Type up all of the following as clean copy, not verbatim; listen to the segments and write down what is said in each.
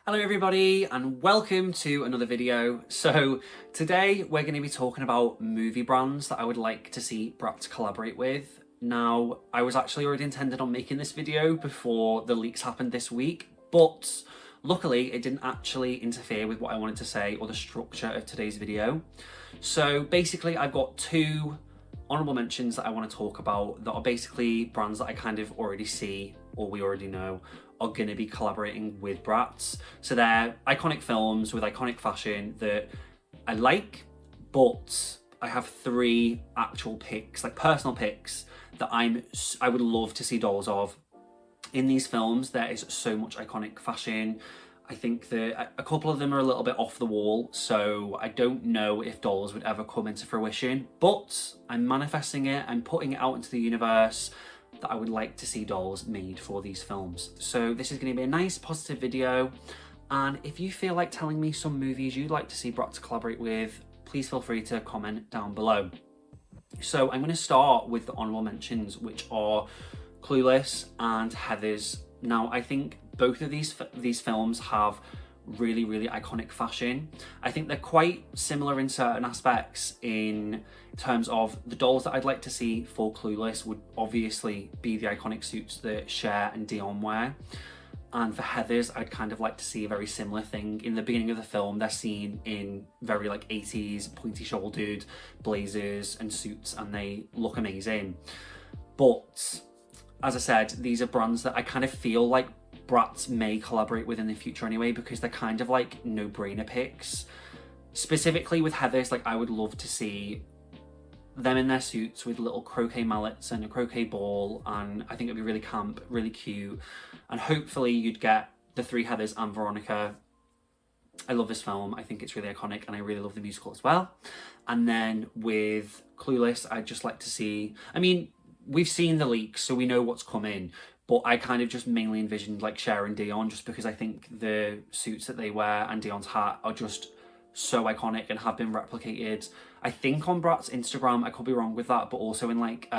Hello everybody and welcome to another video. So today we're going to be talking about movie brands that I would like to see Bratz collaborate with. Now, I was actually already intended on making this video before the leaks happened this week, but luckily it didn't actually interfere with what I wanted to say or the structure of today's video. So basically I've got two honorable mentions that I want to talk about that are basically brands that I kind of already see or we already know are going to be collaborating with Bratz. So they're iconic films with iconic fashion that I like, but I have three actual picks, like personal picks, that I would love to see dolls of. In these films, there is so much iconic fashion. I think that a couple of them are a little bit off the wall, so I don't know if dolls would ever come into fruition, but I'm manifesting it, I'm putting it out into the universe that I would like to see dolls made for these films. So this is going to be a nice positive video, and if you feel like telling me some movies you'd like to see Bratz collaborate with, please feel free to comment down below. So I'm going to start with the honorable mentions, which are Clueless and Heathers. Now, I think both of these films have really iconic fashion. I think they're quite similar in certain aspects in terms of the dolls that I'd like to see for Clueless would obviously be the iconic suits that Cher and Dion wear. And for Heathers, I'd kind of like to see a very similar thing. In the beginning of the film, they're seen in very like 80s pointy-shouldered blazers and suits, and they look amazing. But as I said, these are brands that I kind of feel like Bratz may collaborate with in the future anyway, because they're kind of like no-brainer picks. Specifically with Heathers, like I would love to see them in their suits with little croquet mallets and a croquet ball, and I think it'd be really camp, really cute, and hopefully you'd get the three Heathers and Veronica. I love this film, I think it's really iconic, and I really love the musical as well. And then with Clueless, I'd just like to see, I mean, we've seen the leaks, so we know what's coming, but I kind of just mainly envisioned like Cher and Dion, just because I think the suits that they wear and Dion's hat are just so iconic and have been replicated, I think on Bratz Instagram, I could be wrong with that, but also in like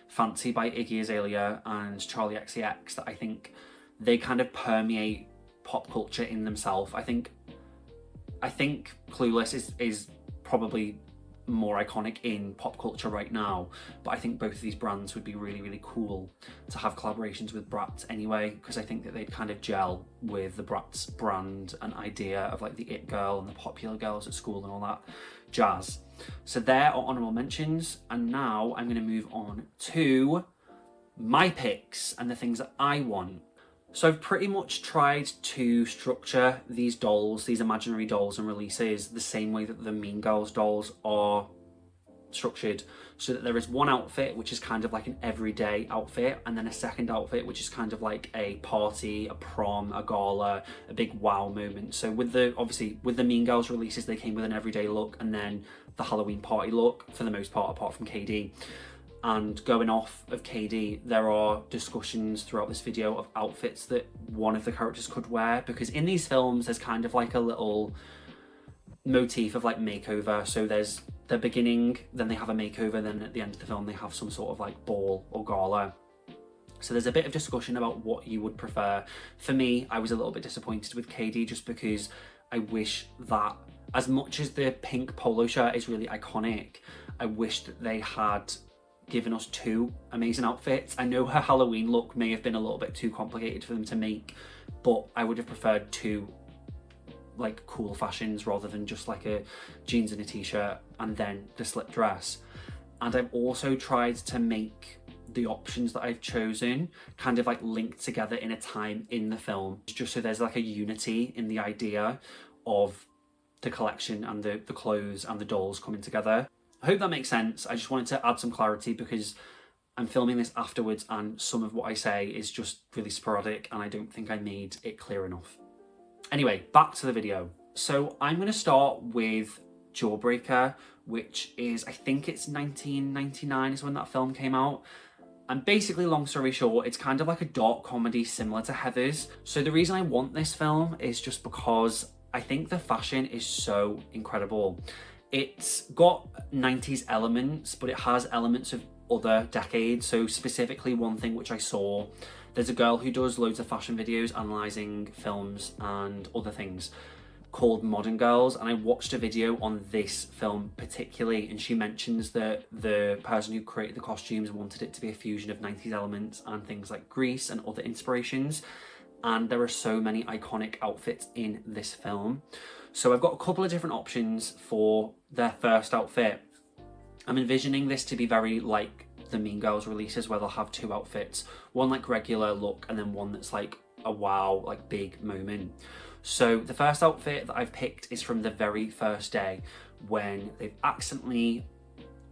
Fancy by Iggy Azalea and Charlie XCX, that I think they kind of permeate pop culture in themselves. I think Clueless is probably more iconic in pop culture right now, but I think both of these brands would be really cool to have collaborations with Bratz anyway, because I think that they'd kind of gel with the Bratz brand and idea of like the it girl and the popular girls at school and all that jazz. So there are honorable mentions, and now I'm going to move on to my picks and the things that I want. So I've pretty much tried to structure these dolls, these imaginary dolls and releases, the same way that the Mean Girls dolls are structured, so that there is one outfit which is kind of like an everyday outfit, and then a second outfit which is kind of like a party, a prom, a gala, a big wow moment. So with the Mean Girls releases, they came with an everyday look and then the Halloween party look for the most part, apart from KD. And going off of KD, there are discussions throughout this video of outfits that one of the characters could wear, because in these films there's kind of like a little motif of like makeover. So there's the beginning, then they have a makeover, then at the end of the film they have some sort of like ball or gala. So there's a bit of discussion about what you would prefer. For me, I was a little bit disappointed with KD, just because I wish that, as much as the pink polo shirt is really iconic, I wish that they had given us two amazing outfits. I know her Halloween look may have been a little bit too complicated for them to make, but I would have preferred two like cool fashions rather than just like a jeans and a t-shirt and then the slip dress. And I've also tried to make the options that I've chosen kind of like linked together in a time in the film, just so there's like a unity in the idea of the collection and the clothes and the dolls coming together. I hope that makes sense. I just wanted to add some clarity because I'm filming this afterwards and some of what I say is just really sporadic and I don't think I made it clear enough. Anyway, back to the video. So I'm going to start with Jawbreaker, which is, I think it's 1999 is when that film came out. And basically, long story short, it's kind of like a dark comedy similar to Heathers. So the reason I want this film is just because I think the fashion is so incredible. It's got 90s elements, but it has elements of other decades. So specifically one thing which I saw There's a girl who does loads of fashion videos analysing films and other things called Modern Girls, and I watched a video on this film particularly, and she mentions that the person who created the costumes wanted it to be a fusion of 90s elements and things like Grease and other inspirations, and there are so many iconic outfits in this film. So I've got a couple of different options for their first outfit. I'm envisioning this to be very like the Mean Girls releases, where they'll have two outfits, one like regular look and then one that's like a wow, like big moment. So the first outfit that I've picked is from the very first day, when they've accidentally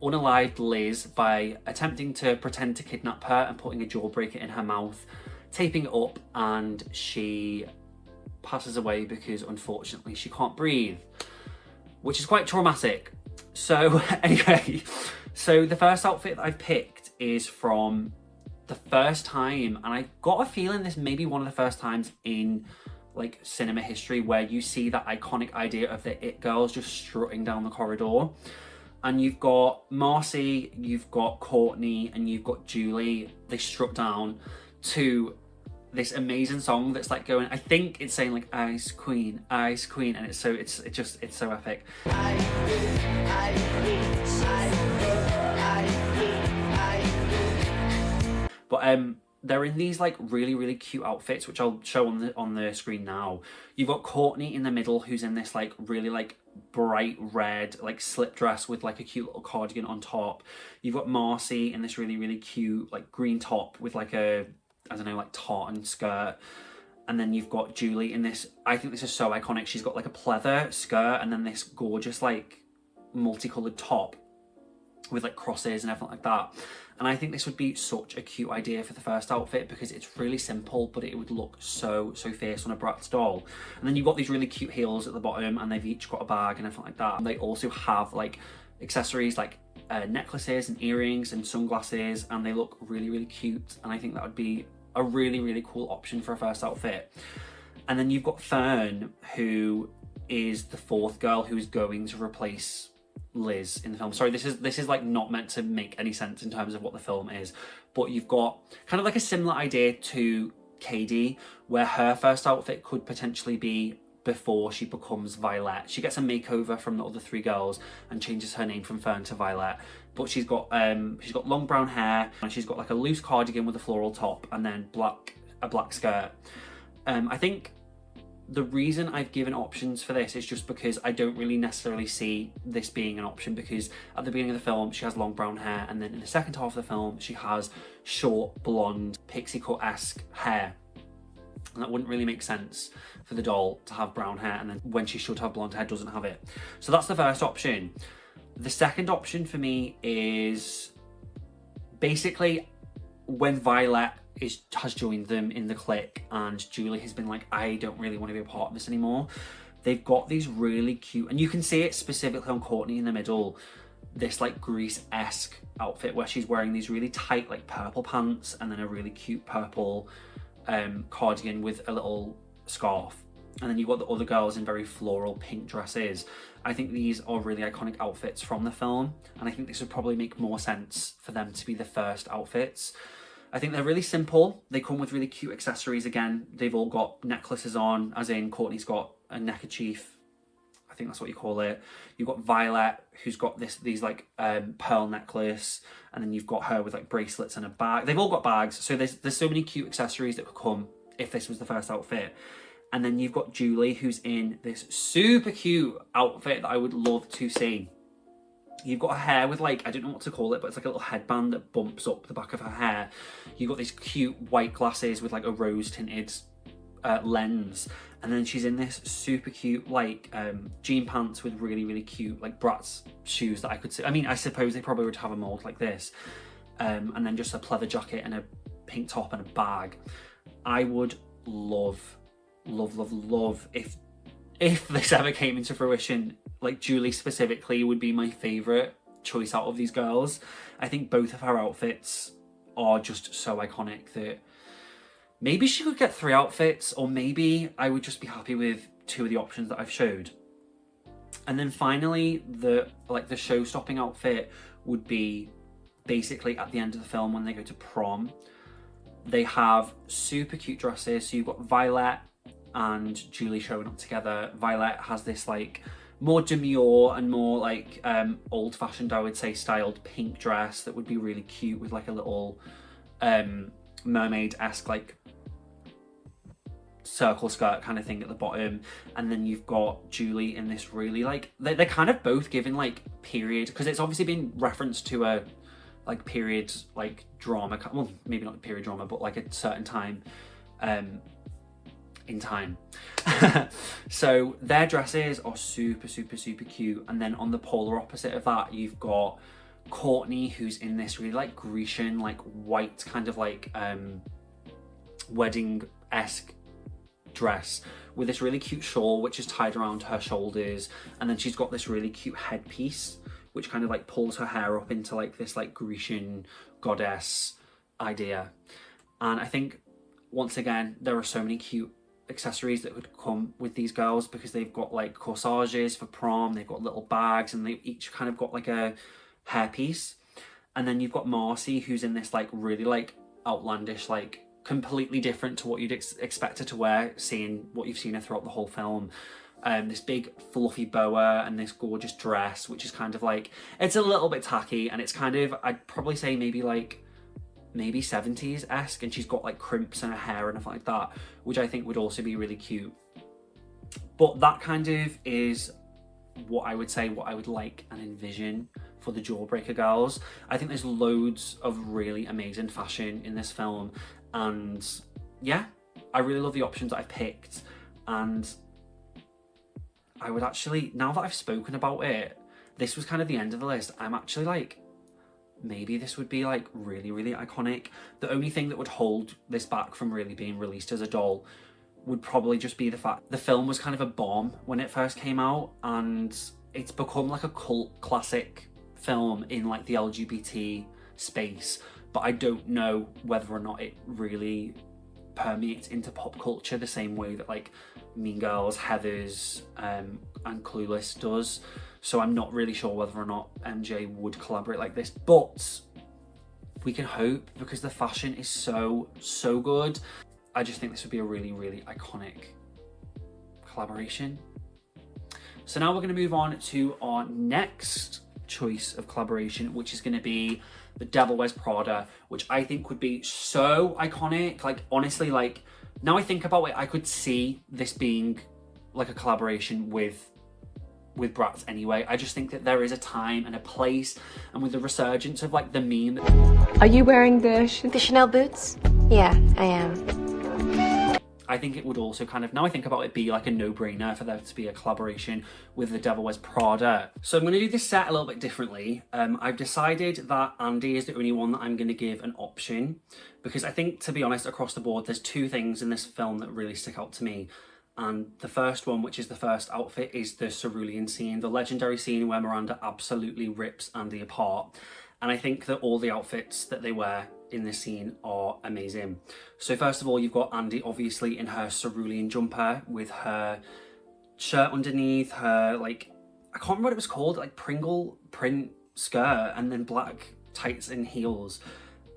unalived Liz by attempting to pretend to kidnap her and putting a jawbreaker in her mouth, taping it up, and she passes away because unfortunately she can't breathe, which is quite traumatic. So anyway, so the first outfit that I've picked is from the first time, and I got a feeling this may be one of the first times in like cinema history where you see that iconic idea of the it girls just strutting down the corridor. And you've got Marcy, you've got Courtney, and you've got Julie. They strut down to this amazing song that's like going, I think it's saying like Ice Queen, and it's so epic. But they're in these like really cute outfits, which I'll show on the screen now. You've got Courtney in the middle, who's in this like really like bright red like slip dress with like a cute little cardigan on top. You've got Marcy in this really cute like green top with like a, I don't know, like tartan skirt. And then you've got Julie in this, I think this is so iconic, she's got like a pleather skirt and then this gorgeous like multicolored top with like crosses and everything like that. And I think this would be such a cute idea for the first outfit because it's really simple, but it would look so fierce on a Bratz doll. And then you've got these really cute heels at the bottom, and they've each got a bag and everything like that. And they also have like accessories like necklaces and earrings and sunglasses, and they look really cute. And I think that would be a really cool option for a first outfit. And then you've got Fern, who is the fourth girl who is going to replace Liz in the film. Sorry, this is like not meant to make any sense in terms of what the film is, but you've got kind of like a similar idea to Katie, where her first outfit could potentially be before she becomes Violet. She gets a makeover from the other three girls and changes her name from Fern to Violet, but she's got long brown hair, and she's got like a loose cardigan with a floral top and then a black skirt. I think the reason I've given options for this is just because I don't really necessarily see this being an option, because at the beginning of the film she has long brown hair, and then in the second half of the film she has short blonde pixie cut-esque hair, and that wouldn't really make sense for the doll to have brown hair, and then when she should have blonde hair doesn't have it. So that's the first option. The second option for me is basically when Violet has joined them in the clique and Julie has been like, I don't really want to be a part of this anymore. They've got these really cute, and you can see it specifically on Courtney in the middle, this like Grease-esque outfit where she's wearing these really tight like purple pants and then a really cute purple cardigan with a little scarf. And then you've got the other girls in very floral pink dresses. I think these are really iconic outfits from the film, and I think this would probably make more sense for them to be the first outfits. I think they're really simple. They come with really cute accessories. Again, they've all got necklaces on, as in Courtney's got a neckerchief, I think that's what you call it. You've got Violet, who's got these like pearl necklace, and then you've got her with like bracelets and a bag. They've all got bags, so there's so many cute accessories that could come if this was the first outfit. And then you've got Julie, who's in this super cute outfit that I would love to see. You've got her hair with like, I don't know what to call it, but it's like a little headband that bumps up the back of her hair. You've got these cute white glasses with like a rose tinted lens. And then she's in this super cute like jean pants with really cute like Bratz shoes that I could see. I mean, I suppose they probably would have a mold like this. And then just a pleather jacket and a pink top and a bag. I would love if this ever came into fruition, like Julie specifically would be my favourite choice out of these girls. I think both of her outfits are just so iconic that maybe she could get 3 outfits, or maybe I would just be happy with 2 of the options that I've showed. And then finally, the show-stopping outfit would be basically at the end of the film when they go to prom. They have super cute dresses. So you've got Violet and Julie showing up together. Violet has this like more demure and more like old-fashioned, I would say, styled pink dress that would be really cute with like a little mermaid-esque like circle skirt kind of thing at the bottom. And then you've got Julie in this really like, they're kind of both giving like period, because it's obviously been referenced to a like period like drama, well maybe not a period drama, but like a certain time in time. So their dresses are super cute. And then on the polar opposite of that, you've got Courtney, who's in this really like Grecian like white kind of like wedding-esque dress with this really cute shawl which is tied around her shoulders, and then she's got this really cute headpiece which kind of like pulls her hair up into like this like Grecian goddess idea. And I think once again there are so many cute accessories that would come with these girls, because they've got like corsages for prom, they've got little bags, and they each kind of got like a hairpiece. And then you've got Marcy, who's in this like really like outlandish, like completely different to what you'd expect her to wear, seeing what you've seen her throughout the whole film. This big fluffy boa and this gorgeous dress, which is kind of like, it's a little bit tacky, and it's kind of, I'd probably say maybe 70s-esque, and she's got like crimps in her hair and stuff like that, which I think would also be really cute. But that kind of is what I would say, what I would like and envision for the Jawbreaker girls. I think there's loads of really amazing fashion in this film, and yeah, I really love the options that I've picked. And I would actually, now that I've spoken about it, this was kind of the end of the list. I'm actually like, maybe this would be like really iconic. The only thing that would hold this back from really being released as a doll would probably just be the fact the film was kind of a bomb when it first came out, and it's become like a cult classic film in like the LGBT space, but I don't know whether or not it really permeates into pop culture the same way that like Mean Girls, Heathers and Clueless does. So I'm not really sure whether or not MJ would collaborate like this, but we can hope, because the fashion is so good. I just think this would be a really iconic collaboration. So now we're going to move on to our next choice of collaboration, which is going to be The Devil Wears Prada, which I think would be so iconic. Like honestly, like now I think about it, I could see this being like a collaboration with Bratz anyway. I just think that there is a time and a place, and with the resurgence of like the meme. Are you wearing the Chanel boots? Yeah, I am. I think it would also kind of, now I think about it, be like a no-brainer for there to be a collaboration with The Devil Wears Prada. So I'm going to do this set a little bit differently. I've decided that Andy is the only one that I'm going to give an option, because I think, to be honest, across the board, there's two things in this film that really stick out to me. And the first one, which is the first outfit, is the cerulean scene, the legendary scene where Miranda absolutely rips Andy apart. And I think that all the outfits that they wear in this scene are amazing. So first of all, you've got Andy obviously in her cerulean jumper with her shirt underneath, her like, I can't remember what it was called, like Pringle print skirt, and then black tights and heels.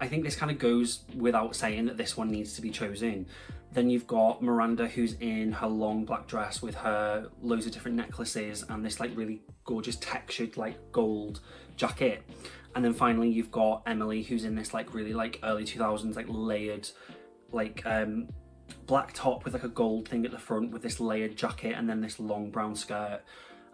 I think this kind of goes without saying that this one needs to be chosen. Then you've got Miranda, who's in her long black dress with her loads of different necklaces and this like really gorgeous textured like gold jacket. And then finally you've got Emily, who's in this like really like early 2000s like layered like black top with like a gold thing at the front with this layered jacket and then this long brown skirt.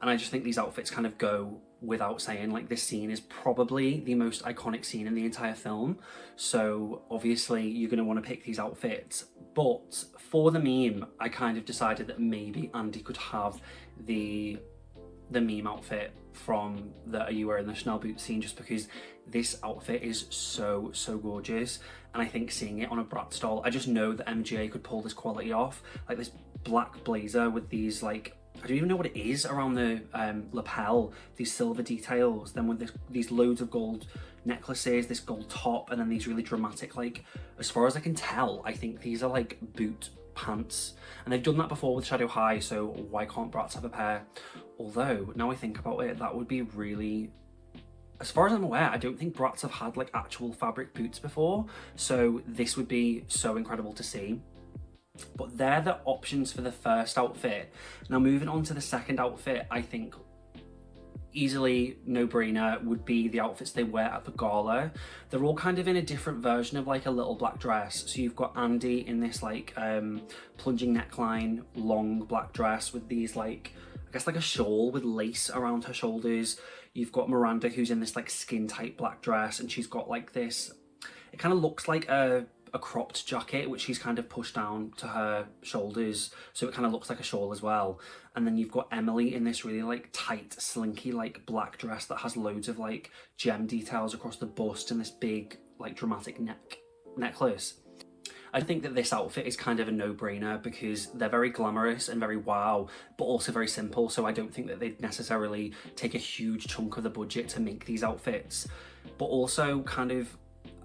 And I just think these outfits kind of go without saying. Like this scene is probably the most iconic scene in the entire film. So obviously you're going to want to pick these outfits. But for the meme, I kind of decided that maybe Andy could have the meme outfit from the Are You Wearing the Chanel Boots scene, just because this outfit is so gorgeous. And I think seeing it on a Bratz doll, I just know that MJ could pull this quality off. Like this black blazer with these like, I don't even know what it is around the lapel, these silver details, then with these loads of gold necklaces, this gold top, and then these really dramatic, like, as far as I can tell, I think these are like boot pants. And they've done that before with Shadow High, so why can't Bratz have a pair? Although, now I think about it, that would be really as far as I'm aware, I don't think Bratz have had like actual fabric boots before, so this would be so incredible to see. But they're the options for the first outfit. Now moving on to the second outfit, I think easily no-brainer would be the outfits they wear at the gala. They're all kind of in a different version of like a little black dress. So you've got Andy in this like plunging neckline, long black dress with these like, I guess like a shawl with lace around her shoulders. You've got Miranda who's in this like skin tight black dress, and she's got like this, it kind of looks like a cropped jacket which she's kind of pushed down to her shoulders, so it kind of looks like a shawl as well. And then you've got Emily in this really like tight slinky like black dress that has loads of like gem details across the bust and this big like dramatic necklace. I think that this outfit is kind of a no-brainer because they're very glamorous and very wow, but also very simple, so I don't think that they'd necessarily take a huge chunk of the budget to make these outfits. But also kind of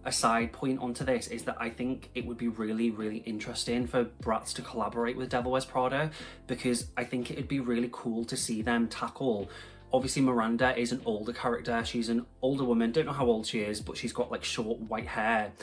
a side point onto this is that I think it would be really, really interesting for Bratz to collaborate with Devil Wears Prada, because I think it'd be really cool to see them tackle, obviously Miranda is an older character, she's an older woman, don't know how old she is, but she's got like short white hair.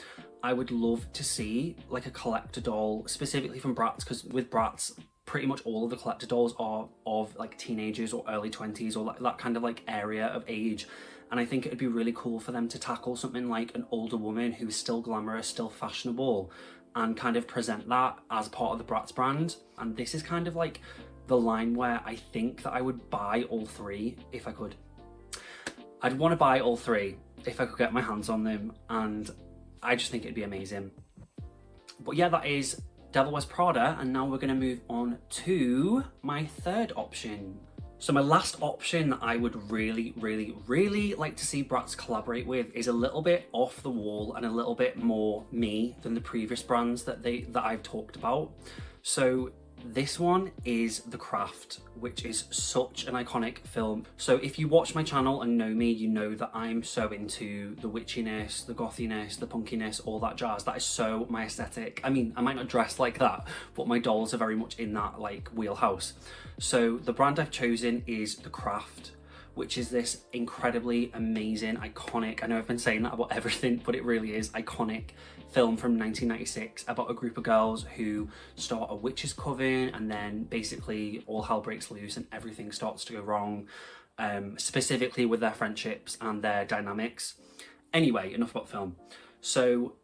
I would love to see like a collector doll specifically from Bratz, because with Bratz pretty much all of the collector dolls are of like teenagers or early 20s or that kind of like area of age. And I think it would be really cool for them to tackle something like an older woman who's still glamorous, still fashionable, and kind of present that as part of the Bratz brand. And this is kind of like the line where I think that I would buy all three if I could. I'd want to buy all three if I could get my hands on them, and I just think it'd be amazing. But yeah, that is Devil Wears Prada, and now we're going to move on to my third option. So my last option that I would really, really, really like to see Bratz collaborate with is a little bit off the wall and a little bit more me than the previous brands that I've talked about. So this one is The Craft, which is such an iconic film. So if you watch my channel and know me, you know that I'm so into the witchiness, the gothiness, the punkiness, all that jazz. That is so my aesthetic. I mean, I might not dress like that, but my dolls are very much in that like wheelhouse. So the brand I've chosen is The Craft, which is this incredibly amazing, iconic, I know I've been saying that about everything, but it really is iconic film from 1996 about a group of girls who start a witch's coven, and then basically all hell breaks loose and everything starts to go wrong, specifically with their friendships and their dynamics. Anyway, enough about film. So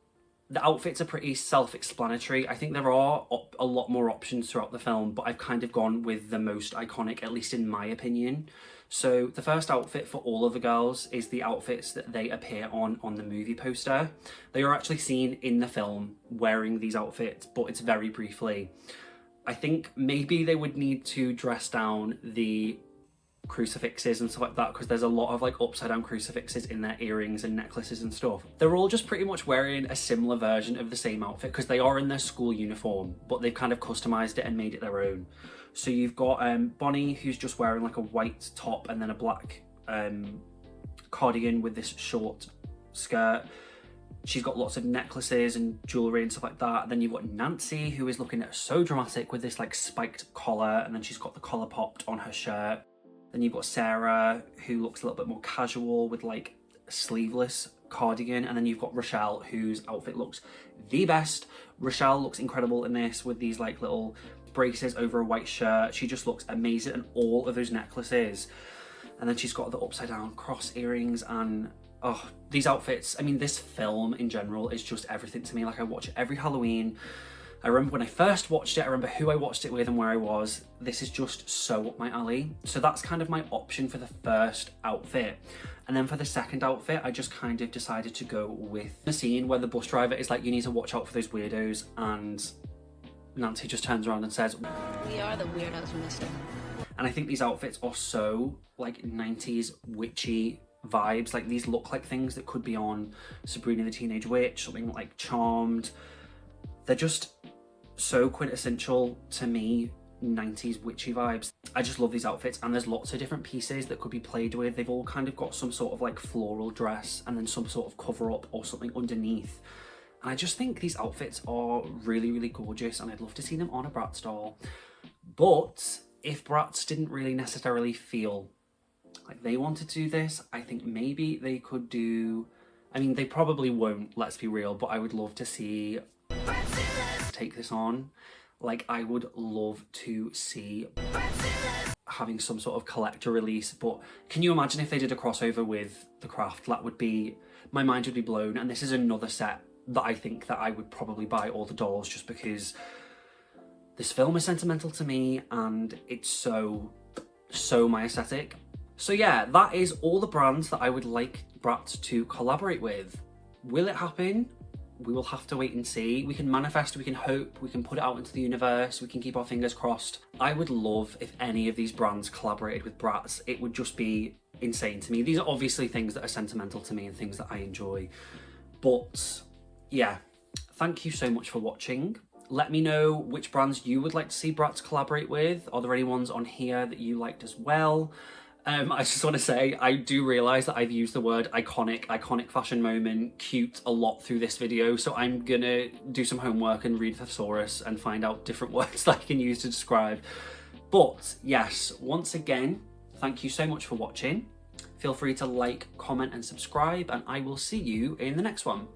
the outfits are pretty self-explanatory. I think there are a lot more options throughout the film, but I've kind of gone with the most iconic, at least in my opinion. So the first outfit for all of the girls is the outfits that they appear on the movie poster. They are actually seen in the film wearing these outfits, but it's very briefly. I think maybe they would need to dress down the crucifixes and stuff like that, because there's a lot of like upside down crucifixes in their earrings and necklaces and stuff. They're all just pretty much wearing a similar version of the same outfit because they are in their school uniform, but they've kind of customized it and made it their own. So you've got Bonnie, who's just wearing like a white top and then a black cardigan with this short skirt. She's got lots of necklaces and jewelry and stuff like that. And then you've got Nancy, who is looking so dramatic with this like spiked collar, and then she's got the collar popped on her shirt. Then you've got Sarah, who looks a little bit more casual with like a sleeveless cardigan. And then you've got Rochelle, whose outfit looks the best. Rochelle looks incredible in this with these like little braces over a white shirt. She just looks amazing, and all of those necklaces. And then she's got the upside down cross earrings, and oh, these outfits, I mean, this film in general is just everything to me. Like, I watch it every Halloween. I remember when I first watched it, I remember who I watched it with and where I was. This is just so up my alley. So that's kind of my option for the first outfit. And then for the second outfit, I just kind of decided to go with the scene where the bus driver is like, you need to watch out for those weirdos, and Nancy just turns around and says, We are the weirdos, mister. and I think these outfits are so like 90s witchy vibes. Like, these look like things that could be on Sabrina the Teenage Witch, something like Charmed. They're just so quintessential to me 90s witchy vibes. I just love these outfits, and there's lots of different pieces that could be played with. They've all kind of got some sort of like floral dress and then some sort of cover up or something underneath. And I just think these outfits are really, really gorgeous, and I'd love to see them on a Bratz doll. But if Bratz didn't really necessarily feel like they wanted to do this, I think maybe they could do, I mean, they probably won't, let's be real, but I would love to see take this on. Like, I would love to see having some sort of collector release, but can you imagine if they did a crossover with The Craft? That would be, my mind would be blown. And this is another set that I think that I would probably buy all the dolls, just because this film is sentimental to me and it's so my aesthetic. So yeah, that is all the brands that I would like Bratz to collaborate with. Will it happen? We will have to wait and see. We can manifest, we can hope, we can put it out into the universe, we can keep our fingers crossed. I would love if any of these brands collaborated with Bratz. It would just be insane to me. These are obviously things that are sentimental to me and things that I enjoy. But yeah, thank you so much for watching. Let me know which brands you would like to see Bratz collaborate with. Are there any ones on here that you liked as well? I just want to say, I do realise that I've used the word iconic fashion moment, cute a lot through this video, so I'm gonna do some homework and read Thesaurus and find out different words that I can use to describe. But yes, once again, thank you so much for watching. Feel free to like, comment and subscribe, and I will see you in the next one.